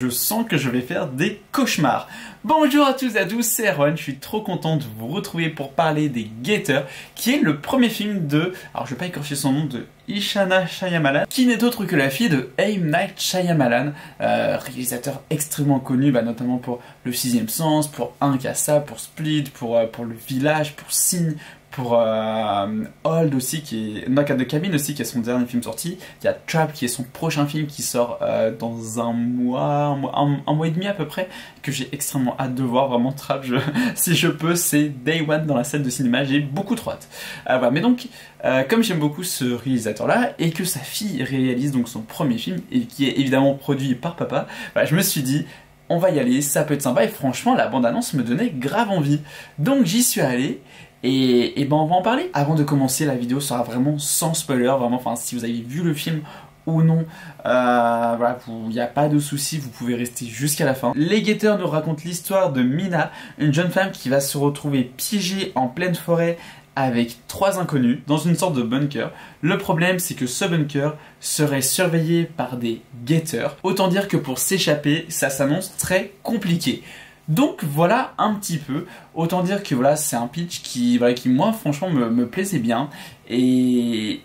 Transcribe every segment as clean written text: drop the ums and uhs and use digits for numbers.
Je sens que je vais faire des cauchemars. Bonjour à tous et à tous, c'est Erwan, je suis trop content de vous retrouver pour parler des Gators, qui est le premier film de, alors je vais pas écorcher son nom, de Ishana Shyamalan, qui n'est autre que la fille de M. Night Shyamalan, réalisateur extrêmement connu, notamment pour Le Sixième Sens, pour Incassable, pour Split, pour Le Village, pour Signe, pour Old aussi, qui est Knock at the Cabin aussi, qui est son dernier film sorti. Il y a Trap qui est son prochain film qui sort dans un mois et demi à peu près, que j'ai extrêmement hâte de voir. Vraiment Trap, si je peux, c'est Day One dans la salle de cinéma, j'ai beaucoup trop hâte. Voilà. Mais donc, comme j'aime beaucoup ce réalisateur-là, et que sa fille réalise donc son premier film, et qui est évidemment produit par papa, je me suis dit, on va y aller, ça peut être sympa, et franchement la bande-annonce me donnait grave envie. Donc j'y suis allé, et on va en parler. Avant de commencer, la vidéo sera vraiment sans spoiler, vraiment, enfin si vous avez vu le film ou non, voilà, il n'y a pas de souci, vous pouvez rester jusqu'à la fin. Les Gators nous racontent l'histoire de Mina, une jeune femme qui va se retrouver piégée en pleine forêt avec 3 inconnus dans une sorte de bunker. Le problème, c'est que ce bunker serait surveillé par des Gators. Autant dire que pour s'échapper, ça s'annonce très compliqué. Donc voilà un petit peu, autant dire que voilà, c'est un pitch qui moi franchement me plaisait bien et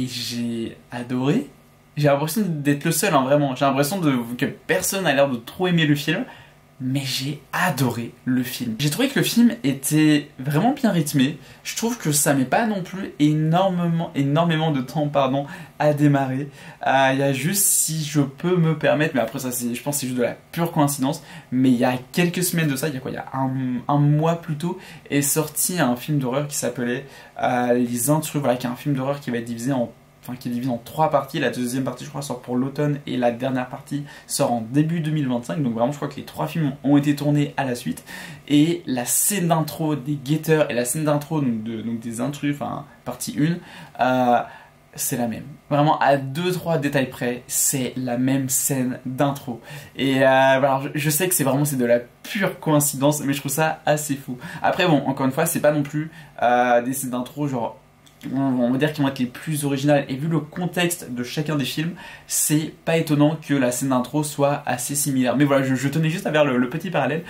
j'ai adoré. J'ai l'impression d'être le seul, vraiment, j'ai l'impression que personne n'a l'air de trop aimer le film. Mais j'ai adoré le film. J'ai trouvé que le film était vraiment bien rythmé. Je trouve que ça met pas non plus énormément de temps à démarrer. Il y a juste, si je peux me permettre, mais après ça je pense que c'est juste de la pure coïncidence, mais il y a quelques semaines de ça, il y a un mois plus tôt, est sorti un film d'horreur qui s'appelait Les Intrus, qui est un film d'horreur qui va être divisé en 3 parties. La deuxième partie je crois sort pour l'automne et la dernière partie sort en début 2025, donc vraiment je crois que les 3 films ont été tournés à la suite. Et la scène d'intro des Gators et la scène d'intro donc des Intrus, partie 1, c'est la même. Vraiment à 2-3 détails près, c'est la même scène d'intro. Et alors, je sais que c'est de la pure coïncidence, mais je trouve ça assez fou. Après bon, encore une fois, c'est pas non plus des scènes d'intro genre, on va dire qu'ils vont être les plus originales, et vu le contexte de chacun des films, c'est pas étonnant que la scène d'intro soit assez similaire. Mais voilà, je tenais juste à faire le petit parallèle.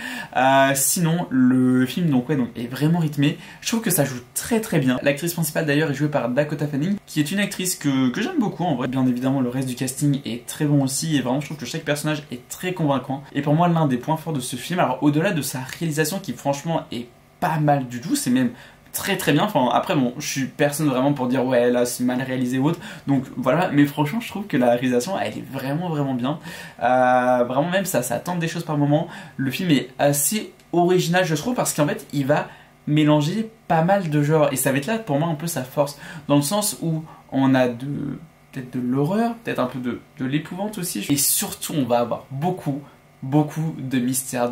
Sinon, le film donc est vraiment rythmé. Je trouve que ça joue très très bien. L'actrice principale d'ailleurs est jouée par Dakota Fanning, qui est une actrice que j'aime beaucoup en vrai. Bien évidemment, le reste du casting est très bon aussi, et vraiment je trouve que chaque personnage est très convaincant. Et pour moi, l'un des points forts de ce film, alors au-delà de sa réalisation qui franchement est pas mal du tout, c'est même très très bien. Après bon, je suis personne vraiment pour dire ouais là c'est mal réalisé ou autre, donc voilà, mais franchement je trouve que la réalisation elle est vraiment bien, vraiment même ça tente des choses par moment. Le film est assez original je trouve, parce qu'en fait il va mélanger pas mal de genres, et ça va être là pour moi un peu sa force, dans le sens où on a peut-être de l'horreur, peut-être un peu de l'épouvante aussi, et surtout on va avoir beaucoup de mystère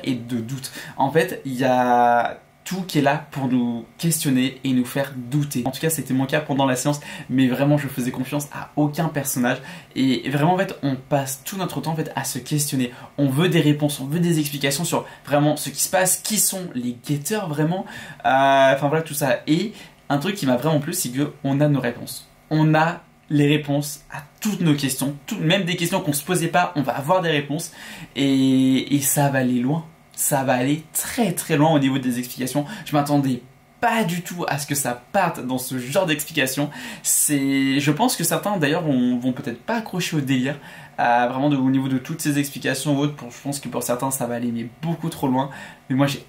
et de doute. En fait il y a tout qui est là pour nous questionner et nous faire douter. En tout cas, c'était mon cas pendant la séance, mais vraiment, je faisais confiance à aucun personnage. Et vraiment, en fait, on passe tout notre temps à se questionner. On veut des réponses, on veut des explications sur vraiment ce qui se passe, qui sont les Gators vraiment. Voilà, tout ça. Et un truc qui m'a vraiment plu, c'est qu'on a nos réponses. On a les réponses à toutes nos questions, même des questions qu'on se posait pas, on va avoir des réponses. Et ça va aller loin. Ça va aller très très loin au niveau des explications. Je m'attendais pas du tout à ce que ça parte dans ce genre d'explications. Je pense que certains d'ailleurs vont peut-être pas accrocher au délire, vraiment au niveau de toutes ces explications ou autres. Je pense que pour certains ça va aller mais beaucoup trop loin. Mais moi j'ai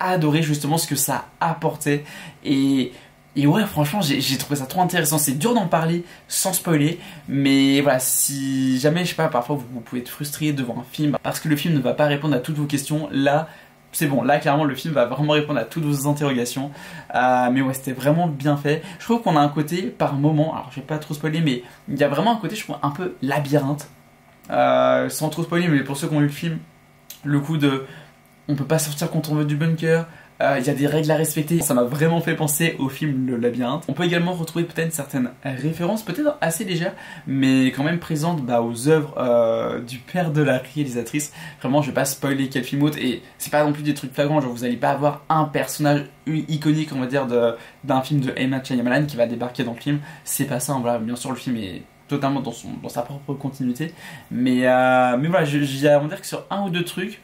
adoré justement ce que ça apportait. Et ouais, franchement, j'ai trouvé ça trop intéressant. C'est dur d'en parler sans spoiler, mais voilà, si jamais, je sais pas, parfois vous pouvez être frustré devant un film parce que le film ne va pas répondre à toutes vos questions, là, c'est bon. Là, clairement, le film va vraiment répondre à toutes vos interrogations. Mais ouais, c'était vraiment bien fait. Je trouve qu'on a un côté, par moment, alors je vais pas trop spoiler, mais il y a vraiment un côté, je trouve, un peu labyrinthe. Sans trop spoiler, mais pour ceux qui ont lu le film, le coup de on peut pas sortir quand on veut du bunker. Il y a des règles à respecter. Ça m'a vraiment fait penser au film Le Labyrinthe. On peut également retrouver peut-être certaines références, peut-être assez légères, mais quand même présentes aux œuvres du père de la réalisatrice. Vraiment, je vais pas spoiler quel film autre, et c'est pas non plus des trucs flagrants, genre vous allez pas avoir un personnage iconique, on va dire, d'un film de M. Night Shyamalan qui va débarquer dans le film. C'est pas ça, voilà, bien sûr le film est totalement dans sa propre continuité. Mais voilà, on va dire que sur un ou deux trucs,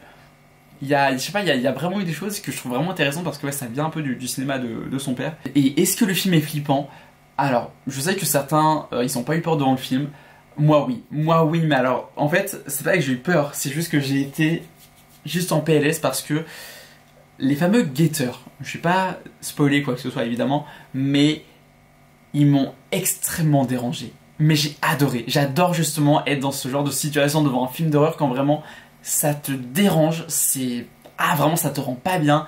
je sais pas, il y a vraiment eu des choses que je trouve vraiment intéressantes parce que ouais, ça vient un peu du cinéma de son père. Et est-ce que le film est flippant? Alors, je sais que certains, ils ont pas eu peur devant le film. Moi oui, mais alors, en fait, c'est pas que j'ai eu peur, c'est juste que j'ai été juste en PLS parce que les fameux guetteurs, je vais pas spoiler quoi que ce soit évidemment, mais ils m'ont extrêmement dérangé. Mais j'ai adoré, j'adore justement être dans ce genre de situation devant un film d'horreur quand vraiment ça te dérange, vraiment ça te rend pas bien.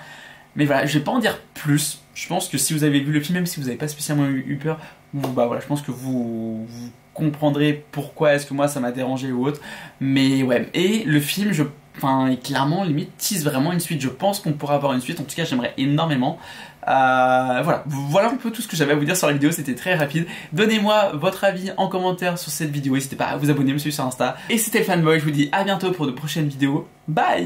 Mais voilà, je vais pas en dire plus. Je pense que si vous avez vu le film, même si vous n'avez pas spécialement eu peur, bah voilà, je pense que vous comprendrez pourquoi est-ce que moi ça m'a dérangé ou autre. Mais ouais, et le film, clairement, limite, tease vraiment une suite. Je pense qu'on pourra avoir une suite. En tout cas, j'aimerais énormément. Voilà un peu tout ce que j'avais à vous dire sur la vidéo. C'était très rapide. Donnez-moi votre avis en commentaire sur cette vidéo. N'hésitez pas à vous abonner, me suivre sur Insta. Et c'était le Fanboy. Je vous dis à bientôt pour de prochaines vidéos. Bye!